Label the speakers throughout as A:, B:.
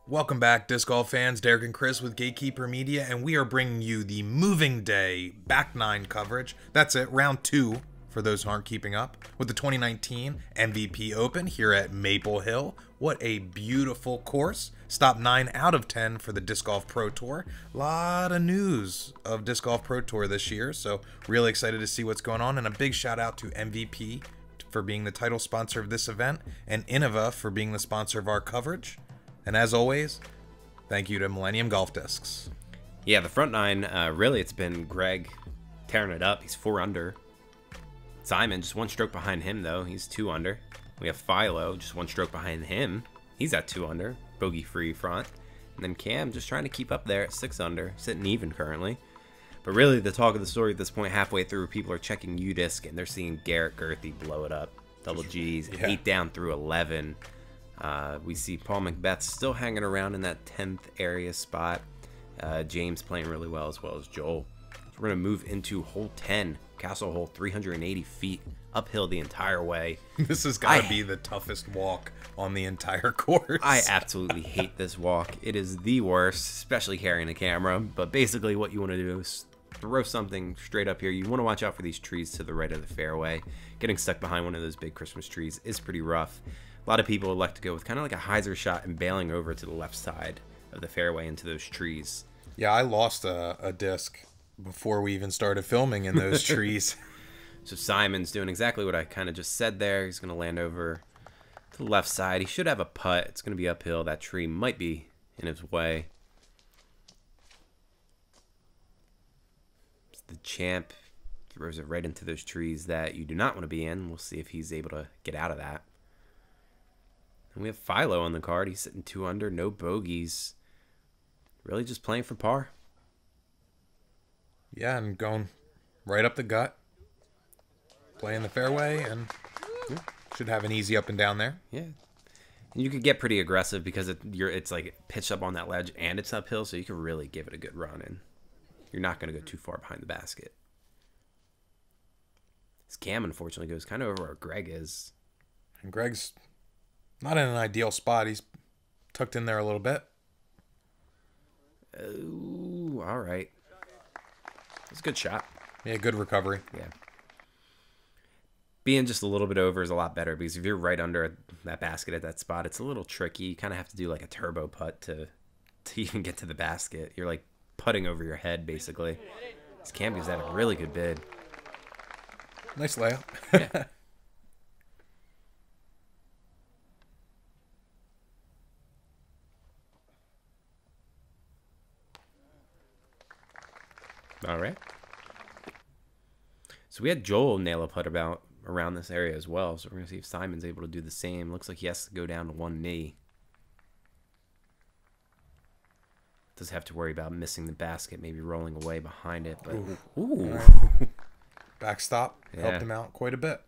A: Welcome back, disc golf fans. Derek and Chris with Gatekeeper Media, and we are bringing you the Moving Day Back 9 coverage. That's it, round 2, for those who aren't keeping up, with the 2019 MVP Open here at Maple Hill. What a beautiful course. Stop 9 out of 10 for the Disc Golf Pro Tour. A lot of news of Disc Golf Pro Tour this year, so really excited to see what's going on. And a big shout out to MVP for being the title sponsor of this event, and Innova for being the sponsor of our coverage. And as always, thank you to Millennium Golf Discs.
B: Yeah, the front nine, really, it's been Gregg tearing it up. He's 4 under. Simon, just 1 stroke behind him, though. He's 2 under. We have Philo, just 1 stroke behind him. He's at 2 under, bogey-free front. And then Cam just trying to keep up there at 6 under, sitting even currently. But really, the talk of the story at this point, halfway through, people are checking U-Disc, and they're seeing Garrett Gerthy blow it up. Double G's,
A: Yeah.
B: 8 down through 11. We see Paul McBeth still hanging around in that 10th area spot. James playing really well as Joel. So we're going to move into hole 10, Castle Hole, 380 feet, uphill the entire way.
A: This has got to be the toughest walk on the entire course.
B: I absolutely hate this walk. It is the worst, especially carrying a camera. But basically what you want to do is throw something straight up here. You want to watch out for these trees to the right of the fairway. Getting stuck behind one of those big Christmas trees is pretty rough. A lot of people elect to go with kind of like a hyzer shot and bailing over to the left side of the fairway into those trees.
A: Yeah, I lost a disc before we even started filming in those trees.
B: So Simon's doing exactly what I kind of just said there. He's going to land over to the left side. He should have a putt. It's going to be uphill. That tree might be in his way. The champ throws it right into those trees that you do not want to be in. We'll see if he's able to get out of that. And we have Philo on the card. He's sitting 2 under, no bogeys. Really just playing for par.
A: Yeah, and going right up the gut. Playing the fairway, and should have an easy up and down there.
B: Yeah. And you could get pretty aggressive because it's like pitched up on that ledge and it's uphill, so you can really give it a good run, and you're not going to go too far behind the basket. This Cam, unfortunately, goes kind of over where Gregg is.
A: And Gregg's not in an ideal spot. He's tucked in there a little bit.
B: Oh, all right. That's a good shot.
A: Yeah, good recovery.
B: Yeah. Being just a little bit over is a lot better because if you're right under that basket at that spot, it's a little tricky. You kind of have to do like a turbo putt to even get to the basket. You're like putting over your head, basically. This Campy's had a really good bid.
A: Nice layup.
B: Yeah. All right. So we had Joel nail a putt around this area as well. So we're going to see if Simon's able to do the same. Looks like he has to go down to 1 knee. Does have to worry about missing the basket, maybe rolling away behind it. But ooh.
A: Right. Backstop helped him out quite a bit.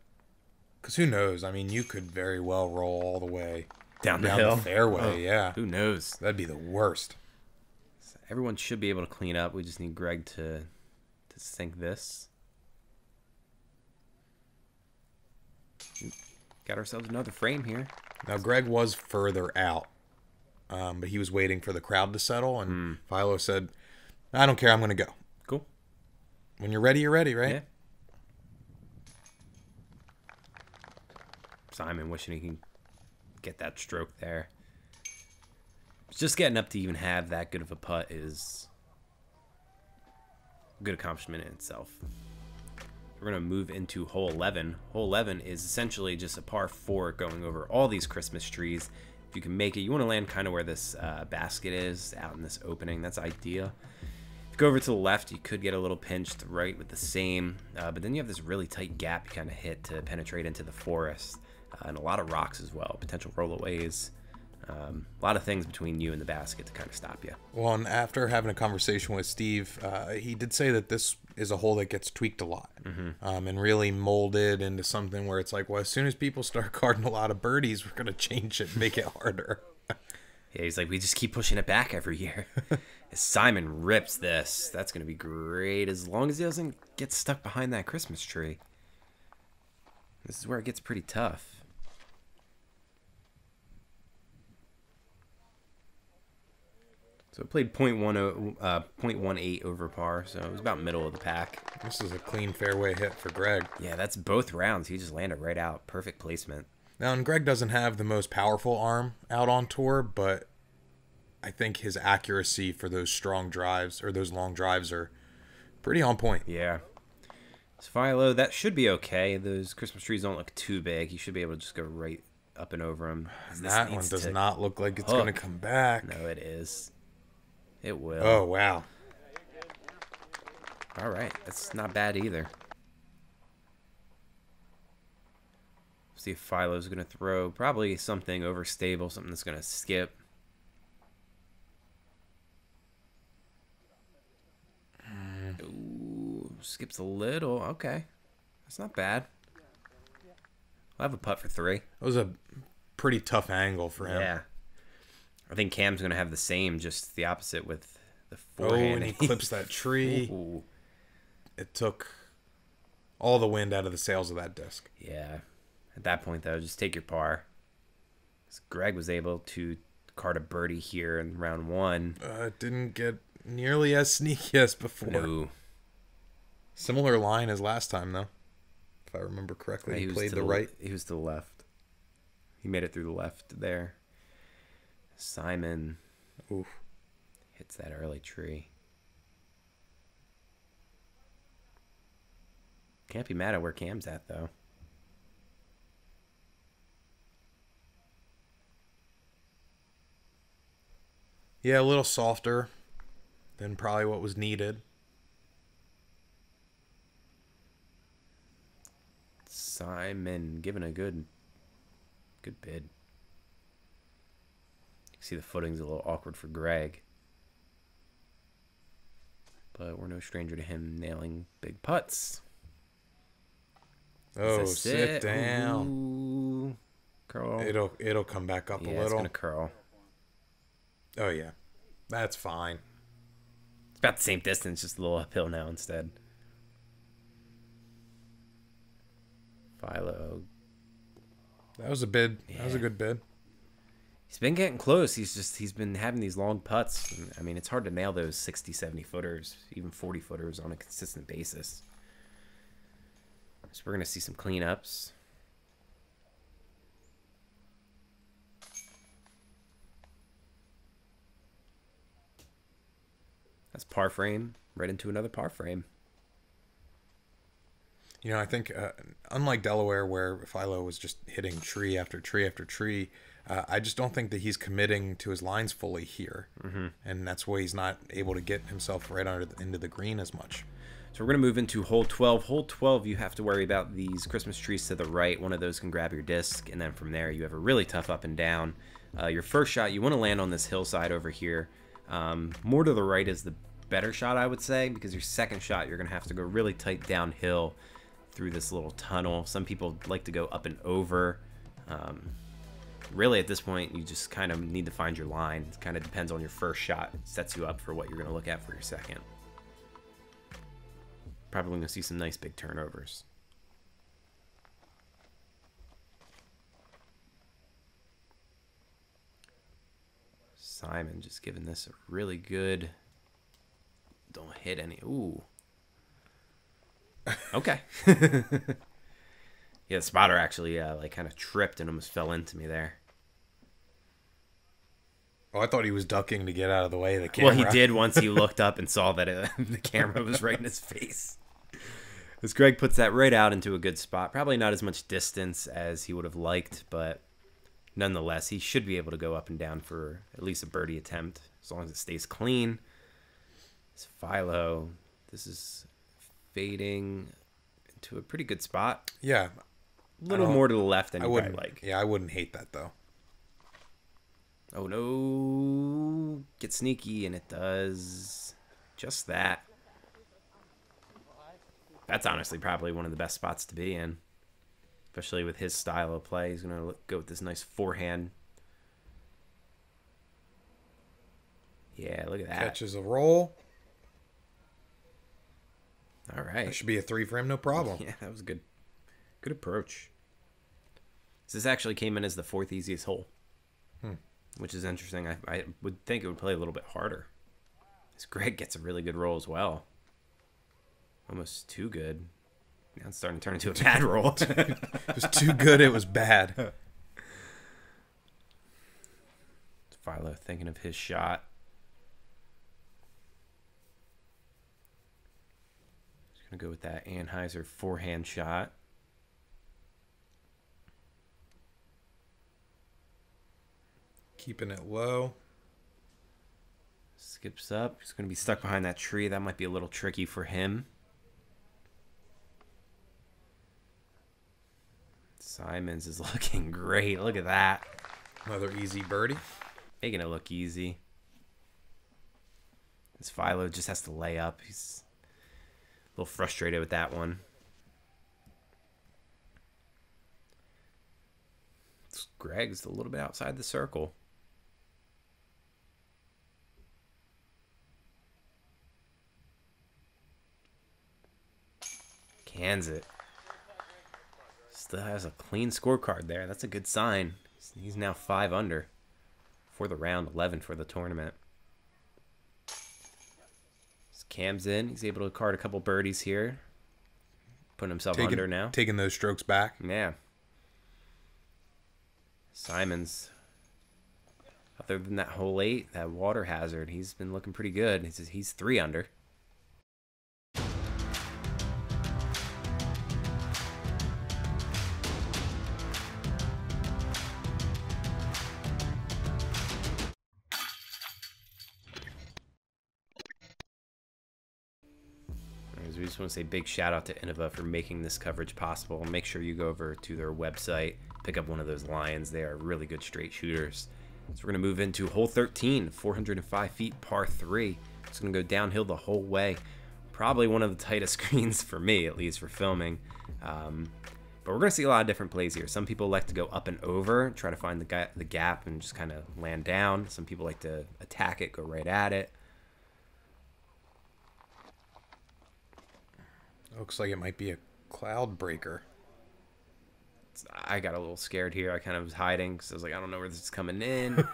A: Because who knows? I mean, you could very well roll all the way
B: down the hill.
A: The fairway,
B: Oh,
A: yeah.
B: Who knows?
A: That'd be the worst.
B: So everyone should be able to clean up. We just need Gregg to sink this. Got ourselves another frame here.
A: Now, Gregg was further out, but he was waiting for the crowd to settle, and Philo said, I don't care, I'm going to go.
B: Cool.
A: When you're ready, right?
B: Yeah. Simon wishing he can get that stroke there. Just getting up to even have that good of a putt is a good accomplishment in itself. We're going to move into hole 11. Hole 11 is essentially just a par 4 going over all these Christmas trees. If you can make it, you want to land kind of where this basket is, out in this opening. That's ideal. If you go over to the left, you could get a little pinched right with the same, but then you have this really tight gap you kind of hit to penetrate into the forest, and a lot of rocks as well, potential rollaways. A lot of things between you and the basket to kind of stop you.
A: Well, and after having a conversation with Steve, he did say that this is a hole that gets tweaked a lot, and really molded into something where it's like, well, as soon as people start carding a lot of birdies, we're going to change it and make it harder.
B: Yeah, he's like, we just keep pushing it back every year. As Simon rips this, that's going to be great as long as he doesn't get stuck behind that Christmas tree. This is where it gets pretty tough. So it played 0.18 over par, so it was about middle of the pack.
A: This is a clean fairway hit for Gregg.
B: Yeah, that's both rounds. He just landed right out. Perfect placement.
A: Now, and Gregg doesn't have the most powerful arm out on tour, but I think his accuracy for those strong drives or those long drives are pretty on point.
B: Yeah. So Philo, that should be okay. Those Christmas trees don't look too big. You should be able to just go right up and over them.
A: That one does not look like it's going to come back.
B: No, it is. It will.
A: Oh, wow.
B: All right. That's not bad either. See if Philo's going to throw probably something overstable, something that's going to skip. Ooh, skips a little. Okay. That's not bad. I'll have a putt for 3.
A: That was a pretty tough angle for him.
B: Yeah. I think Cam's going to have the same, just the opposite with the
A: Oh,
B: forehand.
A: and he clips that tree.
B: Ooh.
A: It took all the wind out of the sails of that disc.
B: Yeah. At that point, though, just take your par. Gregg was able to card a birdie here in round 1.
A: It didn't get nearly as sneaky as before.
B: No.
A: Similar line as last time, though. If I remember correctly, he played the right.
B: He was to the left. He made it through the left there. Simon
A: Oof.
B: hits that early tree. Can't be mad at where Cam's at, though.
A: Yeah, a little softer than probably what was needed.
B: Simon giving a good bid. You can see the footing's a little awkward for Gregg. But we're no stranger to him nailing big putts.
A: Oh, sit down.
B: Ooh. Curl.
A: It'll come back up a
B: Yeah,
A: little.
B: it's going to curl.
A: Oh, yeah. That's fine.
B: It's about the same distance, just a little uphill now instead. Philo.
A: That was a bid.
B: Yeah.
A: That was a good bid.
B: He's been getting close. He's been having these long putts. I mean, it's hard to nail those 60, 70 footers, even 40 footers on a consistent basis. So we're going to see some cleanups. That's par frame, right into another par frame.
A: You know, I think unlike Delaware, where Philo was just hitting tree after tree after tree, I just don't think that he's committing to his lines fully here. Mm-hmm. And that's why he's not able to get himself right into the green as much.
B: So we're going to move into hole 12. Hole 12, you have to worry about these Christmas trees to the right. One of those can grab your disc, and then from there you have a really tough up and down. Your first shot, you want to land on this hillside over here. More to the right is the better shot, I would say, because your second shot, you're going to have to go really tight downhill through this little tunnel. Some people like to go up and over. Really, at this point, you just kind of need to find your line. It kind of depends on your first shot. It sets you up for what you're going to look at for your second. Probably going to see some nice big turnovers. Simon just giving this a really good... Don't hit any... Ooh. Okay. Yeah, the spotter actually like kind of tripped and almost fell into me there.
A: Oh, I thought he was ducking to get out of the way of the camera.
B: Well, he did once he looked up and saw that the camera was right in his face. As Gregg puts that right out into a good spot. Probably not as much distance as he would have liked, but nonetheless, he should be able to go up and down for at least a birdie attempt, as long as it stays clean. It's Philo. This is fading into a pretty good spot.
A: Yeah.
B: A little more to the left than
A: I
B: you
A: wouldn't
B: probably like.
A: Yeah, I wouldn't hate that, though.
B: Oh, no. Get sneaky, and it does just that. That's honestly probably one of the best spots to be in, especially with his style of play. He's going to go with this nice forehand. Yeah, look at that.
A: Catches a roll.
B: All right.
A: That should be a 3 for him, no problem.
B: Yeah, that was good. Good approach. This actually came in as the 4th easiest hole. which is interesting. I would think it would play a little bit harder. This Gregg gets a really good roll as well. Almost too good. Now it's starting to turn into a bad roll.
A: It was too good, it was bad.
B: Philo thinking of his shot. Just going to go with that Anheuser forehand shot.
A: Keeping it low.
B: Skips up. He's going to be stuck behind that tree. That might be a little tricky for him. Simons is looking great. Look at that.
A: Another easy birdie.
B: Making it look easy. This Philo just has to lay up. He's a little frustrated with that one. This Gregg's a little bit outside the circle. Cans it. Still has a clean scorecard there. That's a good sign. He's now 5 under for the round, 11 for the tournament. His Cam's in. He's able to card a couple birdies here. Putting himself under now.
A: Taking those strokes back.
B: Yeah. Simons, other than that hole 8, that water hazard, he's been looking pretty good. He's 3 under. We just want to say big shout out to Innova for making this coverage possible. Make sure you go over to their website, pick up one of those Lions. They are really good straight shooters. So we're going to move into hole 13, 405 feet, par 3. It's going to go downhill the whole way. Probably one of the tightest greens for me, at least for filming. But we're going to see a lot of different plays here. Some people like to go up and over, try to find the gap and just kind of land down. Some people like to attack it, go right at it.
A: Looks like it might be a cloud breaker.
B: I got a little scared here. I kind of was hiding because I was like, I don't know where this is coming in.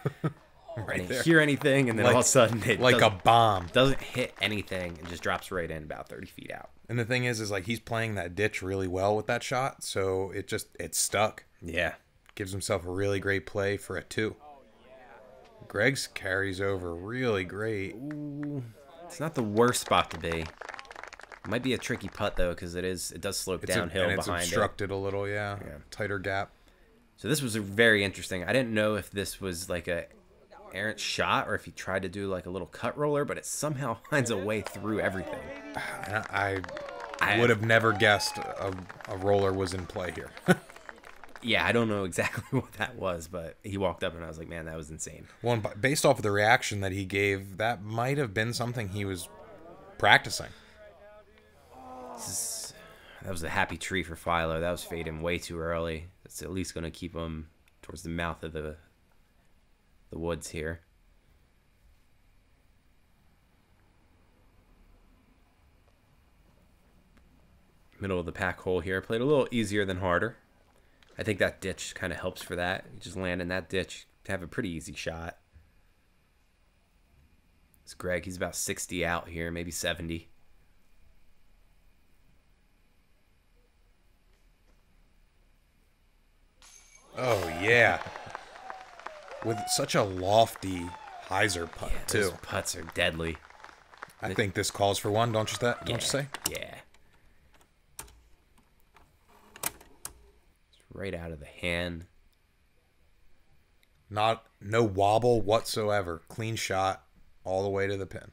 B: I didn't hear anything, and then all of a sudden it
A: like a bomb
B: doesn't hit anything and just drops right in about 30 feet out.
A: And the thing is like he's playing that ditch really well with that shot, so it's stuck.
B: Yeah,
A: gives himself a really great play for a 2. Gregg's carries over really great.
B: Ooh, it's not the worst spot to be. Might be a tricky putt though, because it does slope downhill behind it.
A: It's obstructed a little, yeah. Tighter gap.
B: So this was very interesting. I didn't know if this was like a errant shot or if he tried to do like a little cut roller, but it somehow finds a way through everything.
A: I would have never guessed a roller was in play here.
B: Yeah, I don't know exactly what that was, but he walked up and I was like, man, that was insane.
A: Well, based off of the reaction that he gave, that might have been something he was practicing.
B: That was a happy tree for Philo. That was fading way too early. It's at least going to keep him towards the mouth of the woods here. Middle of the pack hole here. Played a little easier than harder. I think that ditch kind of helps for that. You just land in that ditch to have a pretty easy shot. It's Gregg. He's about 60 out here, maybe 70.
A: Oh, yeah. With such a lofty hyzer putt, too.
B: Those putts are deadly.
A: I think this calls for one, don't you say?
B: Yeah. It's right out of the hand.
A: No wobble whatsoever. Clean shot all the way to the pin.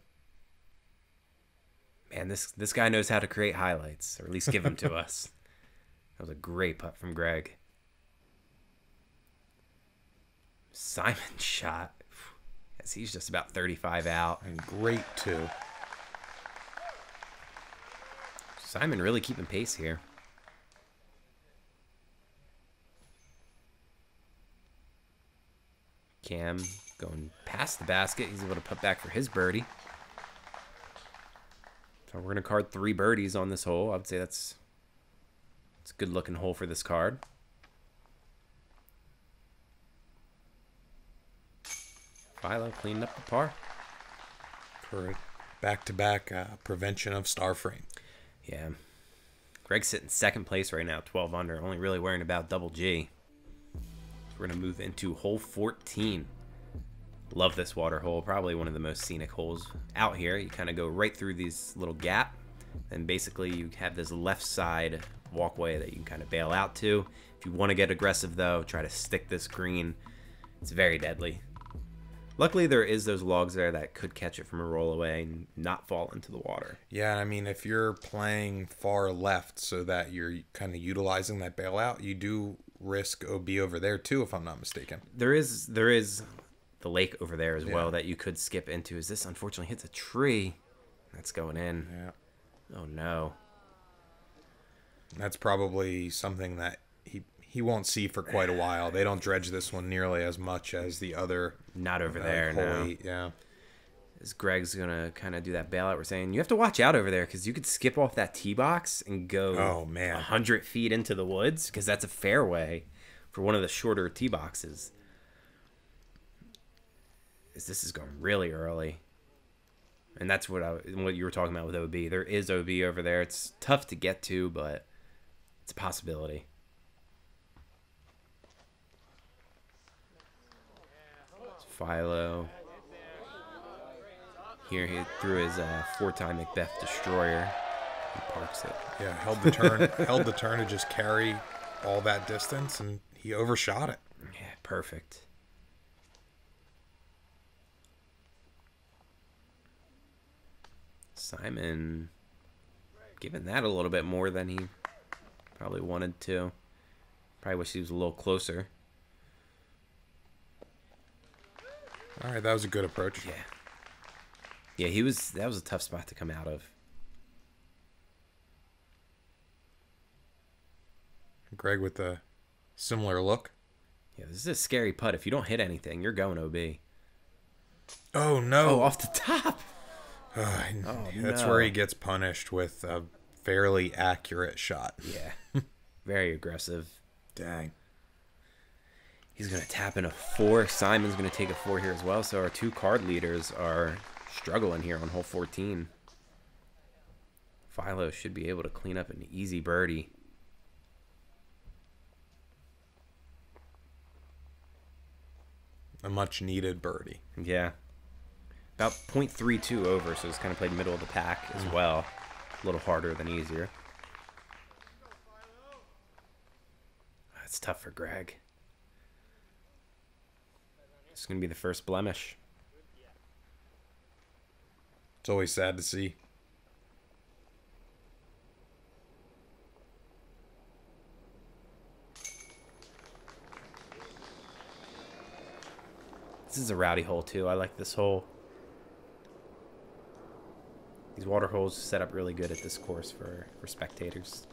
B: Man, this guy knows how to create highlights, or at least give them to us. That was a great putt from Gregg. Simon's shot. Yes, he's just about 35 out.
A: And great, too.
B: Simon really keeping pace here. Cam going past the basket. He's able to put back for his birdie. So we're going to card 3 birdies on this hole. I would say it's a good looking hole for this card. Philo cleaned up the par.
A: For back-to-back prevention of star frame.
B: Yeah. Gregg's sitting second place right now, 12 under. Only really worrying about double G. We're going to move into hole 14. Love this water hole. Probably one of the most scenic holes out here. You kind of go right through these little gap. And basically you have this left side walkway that you can kind of bail out to. If you want to get aggressive, though, try to stick this green. It's very deadly. Luckily, there is those logs there that could catch it from a rollaway and not fall into the water.
A: Yeah, I mean, if you're playing far left so that you're kind of utilizing that bailout, you do risk OB over there too, if I'm not mistaken.
B: There is the lake over there as well that you could skip into. As this unfortunately hits a tree, that's going in.
A: Yeah.
B: Oh no.
A: That's probably something that he won't see for quite a while. They don't dredge this one nearly as much as the other.
B: Not over there, no.
A: Yeah.
B: As Gregg's going to kind of do that bailout, we're saying, you have to watch out over there because you could skip off that tee box and go 100 feet into the woods because that's a fairway for one of the shorter tee boxes. This is going really early. And that's what you were talking about with OB. There is OB over there. It's tough to get to, but it's a possibility. Philo. Here he threw his four-time Macbeth Destroyer. He parks it.
A: Yeah, held the turn, held the turn to just carry all that distance, and he overshot it.
B: Yeah, perfect. Simon giving that a little bit more than he probably wanted to. Probably wish he was a little closer.
A: All right, that was a good approach.
B: Yeah. Yeah, that was a tough spot to come out of.
A: Gregg with a similar look.
B: Yeah, this is a scary putt. If you don't hit anything, you're going OB.
A: Oh, no.
B: Oh, off the top.
A: That's where he gets punished with a fairly accurate shot.
B: Yeah. Very aggressive.
A: Dang.
B: He's going to tap in a 4. Simon's going to take a 4 here as well. So our two card leaders are struggling here on hole 14. Philo should be able to clean up an easy birdie.
A: A much needed birdie.
B: Yeah. About 0.32 over, so it's kind of played middle of the pack as well. A little harder than easier. That's tough for Gregg. It's going to be the first blemish.
A: It's always sad to see.
B: This is a rowdy hole, too. I like this hole. These water holes set up really good at this course for spectators.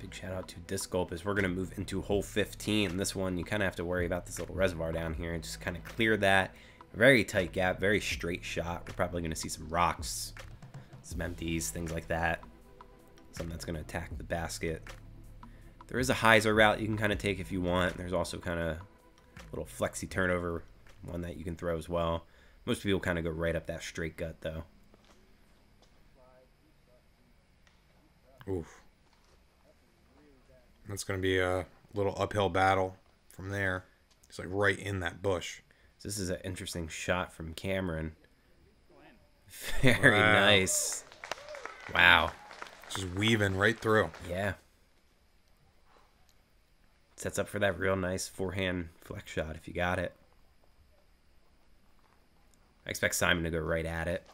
B: Shout out to Disc Gulp as we're going to move into hole 15. This one, you kind of have to worry about this little reservoir down here and just kind of clear that. Very tight gap, very straight shot. We're probably going to see some rocks, some empties, things like that. Something that's going to attack the basket. There is a hyzer route you can kind of take if you want. There's also kind of a little flexi turnover one that you can throw as well. Most people kind of go right up that straight gut, though.
A: Oof. That's going to be a little uphill battle from there. It's like right in that bush.
B: This is an interesting shot from Cameron. Very nice. Wow.
A: Just weaving right through.
B: Yeah. Sets up for that real nice forehand flex shot if you got it. I expect Simon to go right at it.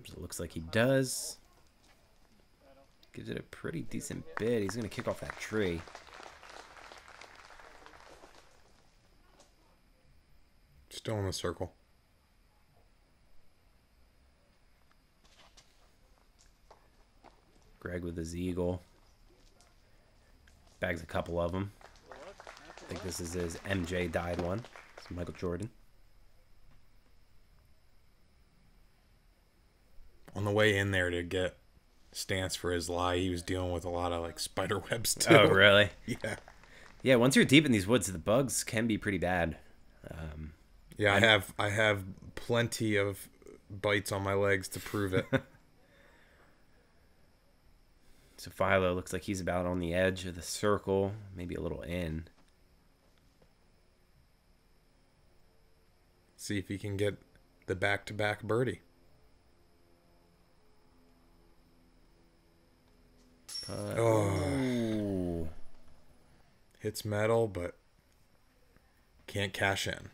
B: It looks like he does. Gives it a pretty decent bid. He's going to kick off that tree.
A: Still in the circle.
B: Gregg with his eagle. Bags a couple of them. I think this is his MJ dyed one. It's Michael Jordan.
A: On the way in there to get stance for his lie, he was dealing with a lot of like spider webs too.
B: Oh, really?
A: Yeah.
B: Yeah, once you're deep in these woods, the bugs can be pretty bad.
A: Yeah, I have plenty of bites on my legs to prove it.
B: So Philo looks like he's about on the edge of the circle, maybe a little in.
A: See if he can get the back-to-back birdie.
B: Oh.
A: Hits metal, but can't cash in.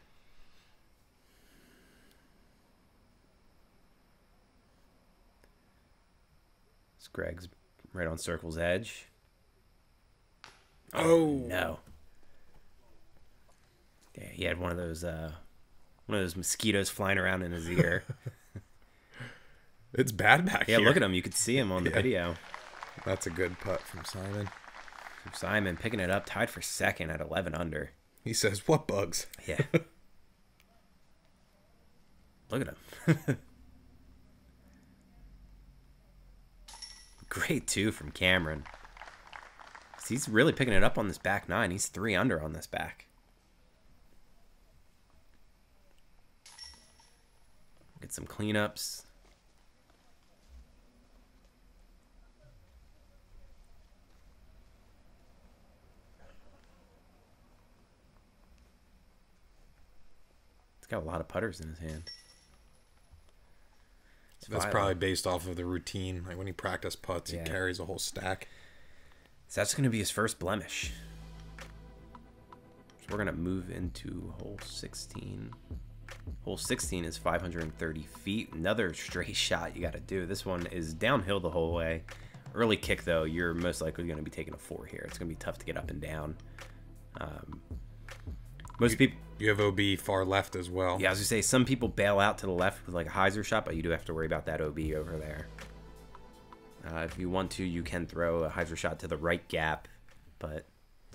B: It's Gregg's right on circle's edge.
A: Oh
B: no! Yeah, he had one of those mosquitoes flying around in his ear.
A: It's bad back
B: Yeah,
A: here.
B: look at him. You could see him on the video.
A: That's a good putt from Simon.
B: Simon picking it up, tied for second at 11 under.
A: He says, "What bugs?"
B: Yeah. Look at him. Great two from Cameron. He's really picking it up on this back nine. He's 3 under on this back. Get some cleanups. He's got a lot of putters in his hand.
A: That's probably based off of the routine. Like when he practice putts, he carries a whole stack.
B: So that's going to be his first blemish. So we're going to move into hole 16. Hole 16 is 530 feet. Another straight shot you got to do. This one is downhill the whole way. Early kick, though, you're most likely going to be taking a 4 here. It's going to be tough to get up and down. Most people...
A: You have OB far left as well.
B: Yeah, I was going to say, some people bail out to the left with like a hyzer shot, but you do have to worry about that OB over there. If you want to, you can throw a hyzer shot to the right gap, but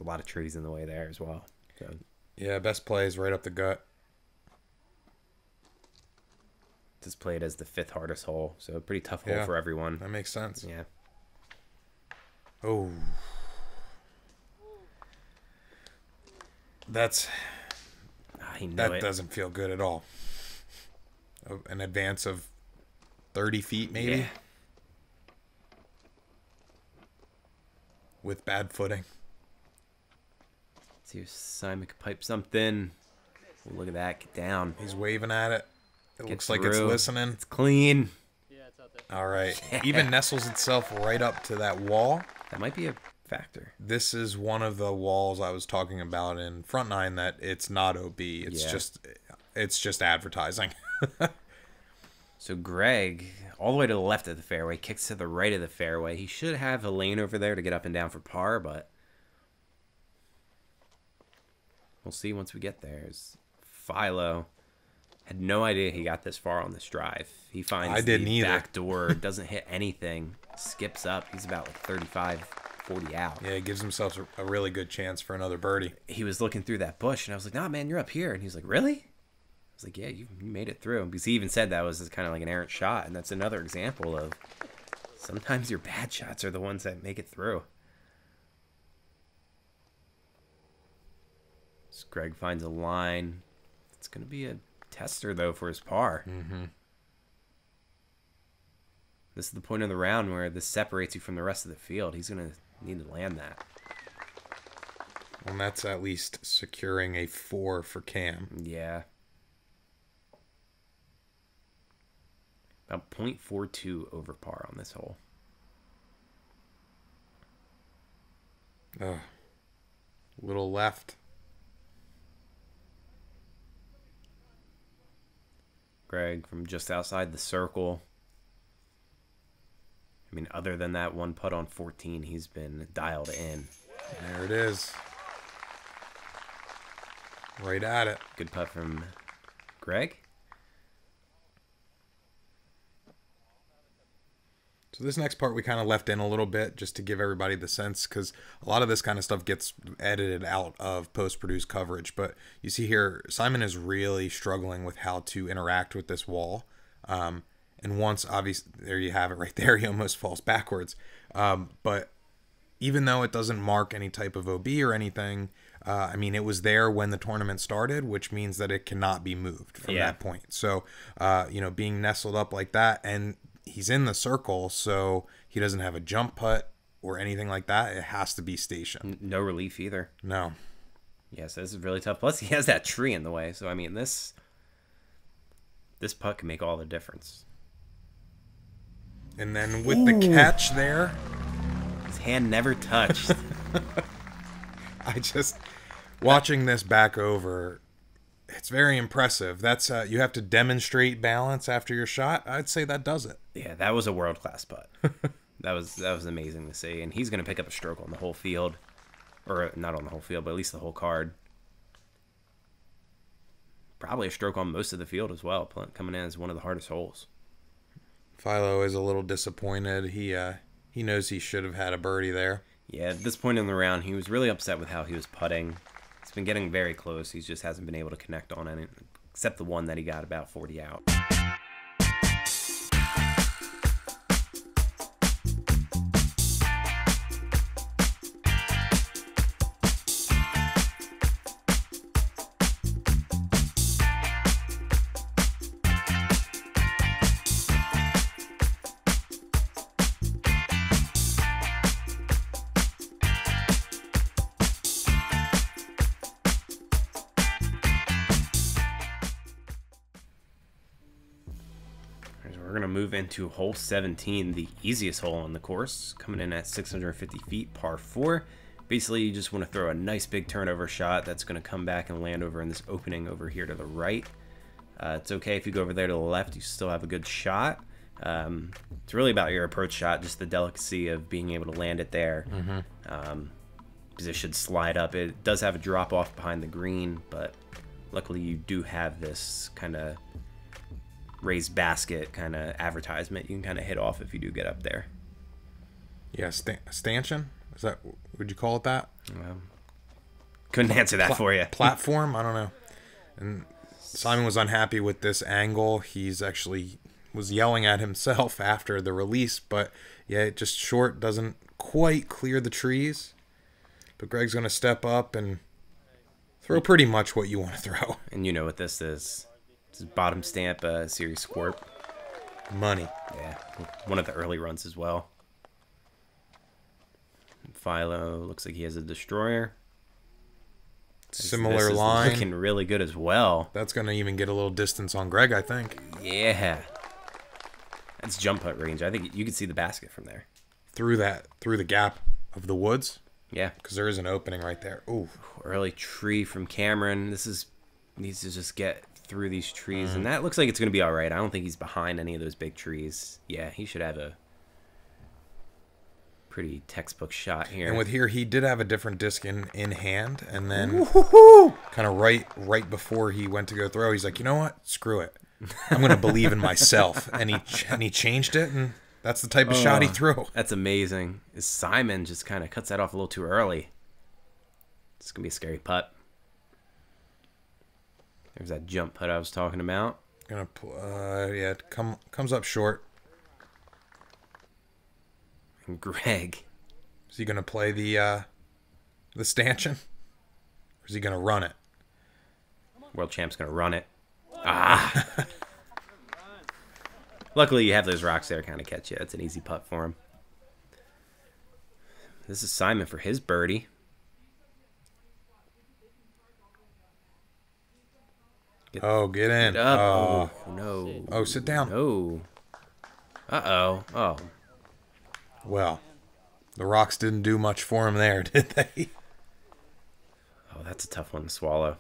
B: a lot of trees in the way there as well. So,
A: yeah, best play is right up the gut.
B: This played as the 5th hardest hole, so a pretty tough hole for everyone.
A: That makes sense.
B: Yeah.
A: Oh. That doesn't feel good at all. An advance of 30 feet, maybe?
B: Yeah.
A: With bad footing.
B: See if Simon could pipe something. Oh, look at that. Get down.
A: He's waving at it. It looks like
B: through.
A: it's listening.
B: It's clean.
C: Yeah, it's out there.
A: All right. Even nestles itself right up to that wall.
B: That might be a factor.
A: This is one of the walls I was talking about in front nine that it's not OB. It's just advertising.
B: So Gregg, all the way to the left of the fairway, kicks to the right of the fairway. He should have a lane over there to get up and down for par, but we'll see once we get there. Philo had no idea he got this far on this drive. He finds the back door, doesn't hit anything, skips up. He's about like 35, 40 out.
A: Yeah, he gives himself a really good chance for another birdie.
B: He was looking through that bush, and I was like, nah, man, you're up here. And he's like, really? I was like, yeah, you made it through. Because he even said that was kind of like an errant shot, and that's another example of sometimes your bad shots are the ones that make it through. So Gregg finds a line. It's going to be a tester, though, for his par.
A: Mm-hmm.
B: This is the point of the round where this separates you from the rest of the field. He's going to need to land that.
A: And that's at least securing a 4 for Cam.
B: Yeah. About 0.42 over par on this hole.
A: Little left.
B: Gregg from just outside the circle. I mean, other than that one putt on 14, he's been dialed in.
A: There it is. Right at it.
B: Good putt from Gregg.
A: So this next part we kind of left in a little bit just to give everybody the sense, because a lot of this kind of stuff gets edited out of post-produced coverage. But you see here, Simon is really struggling with how to interact with this wall. And once, obviously, there you have it right there, he almost falls backwards. But even though it doesn't mark any type of OB or anything, I mean, it was there when the tournament started, which means that it cannot be moved from that point. So, you know, being nestled up like that, and he's in the circle, so he doesn't have a jump putt or anything like that. It has to be stationed.
B: No relief either.
A: No.
B: Yes, this is really tough. Plus, he has that tree in the way. So, I mean, this putt can make all the difference.
A: And then with the catch there,
B: his hand never touched.
A: I just, watching this back over, it's very impressive. That's you have to demonstrate balance after your shot. I'd say that does it.
B: Yeah, that was a world-class putt. that was amazing to see. And he's going to pick up a stroke on the whole field. Or not on the whole field, but at least the whole card. Probably a stroke on most of the field as well, coming in as one of the hardest holes.
A: Philo is a little disappointed. He knows he should have had a birdie there.
B: Yeah, at this point in the round, he was really upset with how he was putting. It's been getting very close. He just hasn't been able to connect on any, except the one that he got about 40 out. We're going to move into hole 17, the easiest hole on the course, coming in at 650 feet, par 4. Basically, you just want to throw a nice big turnover shot that's going to come back and land over in this opening over here to the right. It's okay if you go over there to the left, you still have a good shot. It's really about your approach shot, just the delicacy of being able to land it there. Because it should slide up. It does have a drop off behind the green, but luckily you do have this kind of raised basket kind of advertisement you can kind of hit off if you do get up there.
A: Yeah, stanchion? Is that, would you call it that?
B: Couldn't answer that for you.
A: Platform? I don't know. And Simon was unhappy with this angle. He's actually was yelling at himself after the release, but yeah, it just short, doesn't quite clear the trees. But Gregg's going to step up and throw pretty much what you want to throw.
B: And you know what this is. This is bottom stamp series squirt.
A: Money.
B: Yeah, one of the early runs as well. Philo looks like he has a destroyer.
A: Similar
B: this
A: line.
B: Looking really good as well.
A: That's going to even get a little distance on Gregg, I think.
B: Yeah. That's jump putt range. I think you can see the basket from there.
A: Through the gap of the woods?
B: Yeah.
A: Because there is an opening right there. Ooh.
B: Early tree from Cameron. Needs to just get through these trees. And that looks like it's going to be all right. I don't think he's behind any of those big trees. Yeah, he should have a pretty textbook shot here.
A: And with here, he did have a different disc in hand. And then kind of right before he went to go throw, he's like, you know what? Screw it. I'm going to believe in myself. And he changed it, and that's the type of shot he threw.
B: That's amazing. Simon just kind of cuts that off a little too early. It's going to be a scary putt. There's that jump putt I was talking about.
A: Yeah, it comes up short.
B: And Gregg.
A: Is he going to play the stanchion? Or is he going to run it?
B: World champ's going to run it. Ah! Luckily, you have those rocks there to kind of catch you. It's an easy putt for him. This is Simon for his birdie.
A: Get in.
B: Get up. Oh, no.
A: Oh, sit down.
B: No. Uh-oh. Oh.
A: Well, the rocks didn't do much for him there, did they?
B: Oh, that's a tough one to swallow.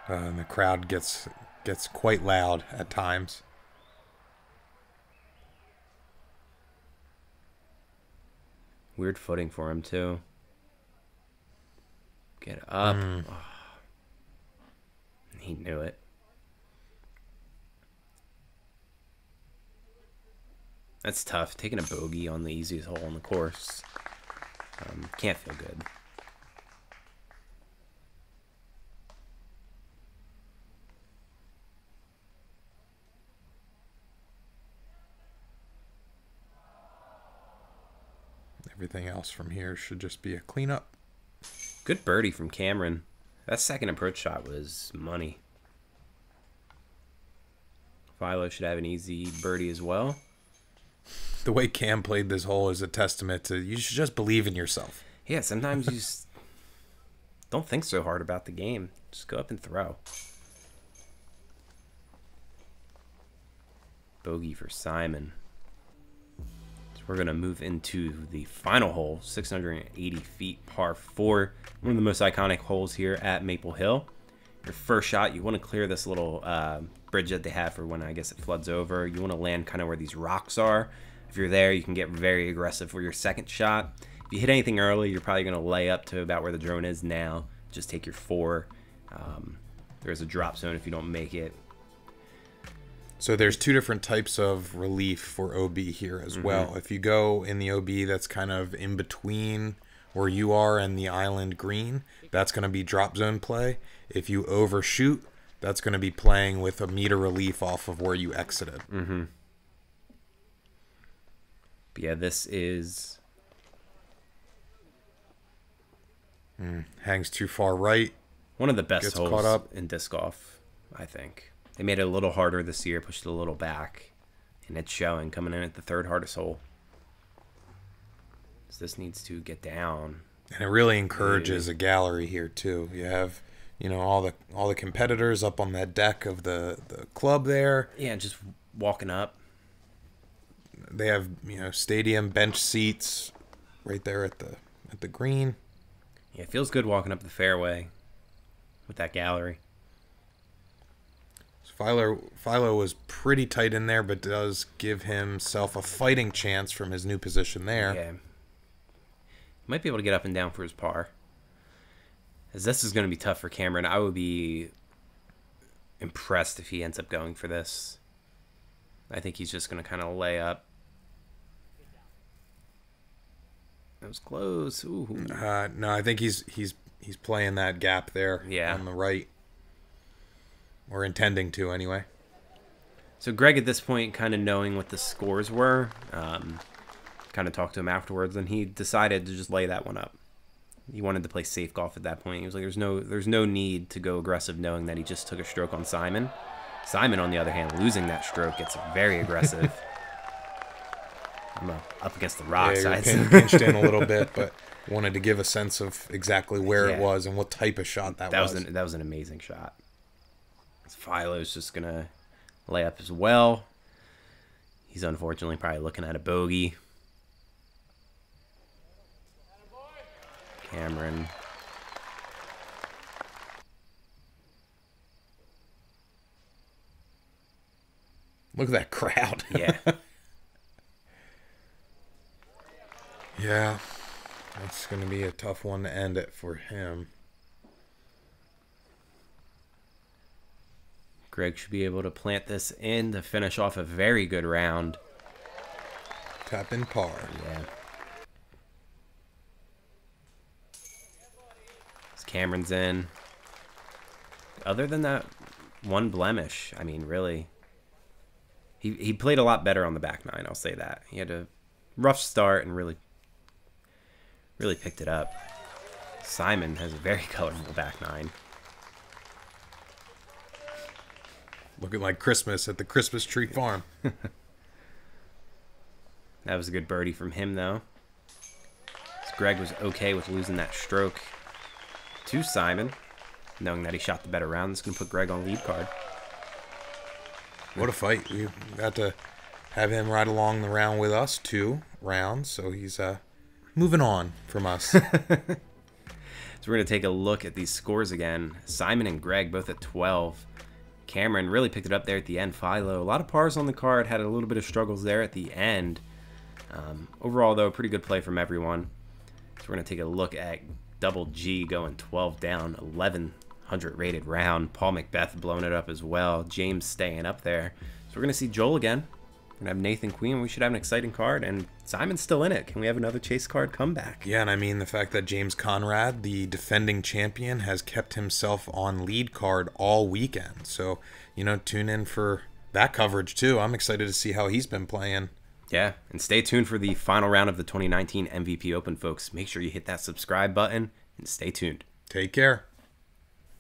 A: And the crowd gets quite loud at times.
B: Weird footing for him, too. Get up. Oh. He knew it. That's tough. Taking a bogey on the easiest hole on the course. Can't feel good.
A: Everything else from here should just be a cleanup.
B: Good birdie from Cameron. That second approach shot was money. Philo should have an easy birdie as well.
A: The way Cam played this hole is a testament to you should just believe in yourself.
B: Yeah, sometimes you just don't think so hard about the game. Just go up and throw. Bogey for Simon. So we're going to move into the final hole, 680 feet, par 4. One of the most iconic holes here at Maple Hill. Your first shot, you want to clear this little bridge that they have for when, I guess, it floods over. You want to land kind of where these rocks are. If you're there, you can get very aggressive for your second shot. If you hit anything early, you're probably going to lay up to about where the drone is now. Just take your 4. There's a drop zone if you don't make it.
A: So there's 2 different types of relief for OB here as well. If you go in the OB that's kind of in between where you are and the island green, that's going to be drop zone play. If you overshoot, that's going to be playing with a meter relief off of where you exited.
B: But yeah, this is...
A: hangs too far right.
B: One of the best
A: Gets
B: holes
A: caught up.
B: in disc golf, I think. They made it a little harder this year, pushed it a little back, and it's showing coming in at the 3rd hardest hole. So this needs to get down.
A: And it really encourages a gallery here too. You have, you know, all the competitors up on that deck of the club there.
B: Yeah, just walking up.
A: They have, you know, stadium bench seats right there at the green.
B: Yeah, it feels good walking up the fairway with that gallery.
A: So Philo was pretty tight in there, but does give himself a fighting chance from his new position there.
B: Yeah. Might be able to get up and down for his par. As this is going to be tough for Cameron, I would be impressed if he ends up going for this. I think he's just going to kind of lay up. That was close. Ooh.
A: No, I think he's playing that gap there on the right. Or intending to, anyway.
B: So Gregg, at this point, kind of knowing what the scores were, kind of talked to him afterwards, and he decided to just lay that one up. He wanted to play safe golf at that point. He was like, there's no need to go aggressive, knowing that he just took a stroke on Simon. Simon, on the other hand, losing that stroke, gets very aggressive. I'm up against the rocks.
A: Yeah, pinched in a little bit, but wanted to give a sense of exactly where it was and what type of shot that was.
B: That was an amazing shot. Philo's just going to lay up as well. He's unfortunately probably looking at a bogey. Cameron.
A: Look at that crowd.
B: Yeah.
A: Yeah. That's going to be a tough one to end it for him.
B: Gregg should be able to plant this in to finish off a very good round.
A: Tap in par.
B: Yeah. As Cameron's in. Other than that one blemish, I mean, really, he played a lot better on the back nine, I'll say that. He had a rough start and really picked it up. Simon has a very colorful back nine.
A: Looking like Christmas at the Christmas tree farm.
B: That was a good birdie from him, though. Gregg was okay with losing that stroke to Simon, knowing that he shot the better round. This is going to put Gregg on lead card.
A: What a fight. We got to have him ride along the round with us, 2 rounds, so he's moving on from us.
B: So we're going to take a look at these scores again. Simon and Gregg both at 12. Cameron really picked it up there at the end. Philo, a lot of pars on the card, had a little bit of struggles there at the end. Overall, though, pretty good play from everyone. So we're going to take a look at Double G going 12 down, 1100 rated round. Paul Macbeth blowing it up as well. James staying up there. So we're going to see Joel again. We're going to have Nathan Queen. We should have an exciting card. And Simon's still in it. Can we have another chase card comeback?
A: Yeah, and I mean, the fact that James Conrad, the defending champion, has kept himself on lead card all weekend. So, you know, tune in for that coverage, too. I'm excited to see how he's been playing.
B: Yeah, and stay tuned for the final round of the 2019 MVP Open, folks. Make sure you hit that subscribe button and stay tuned.
A: Take care.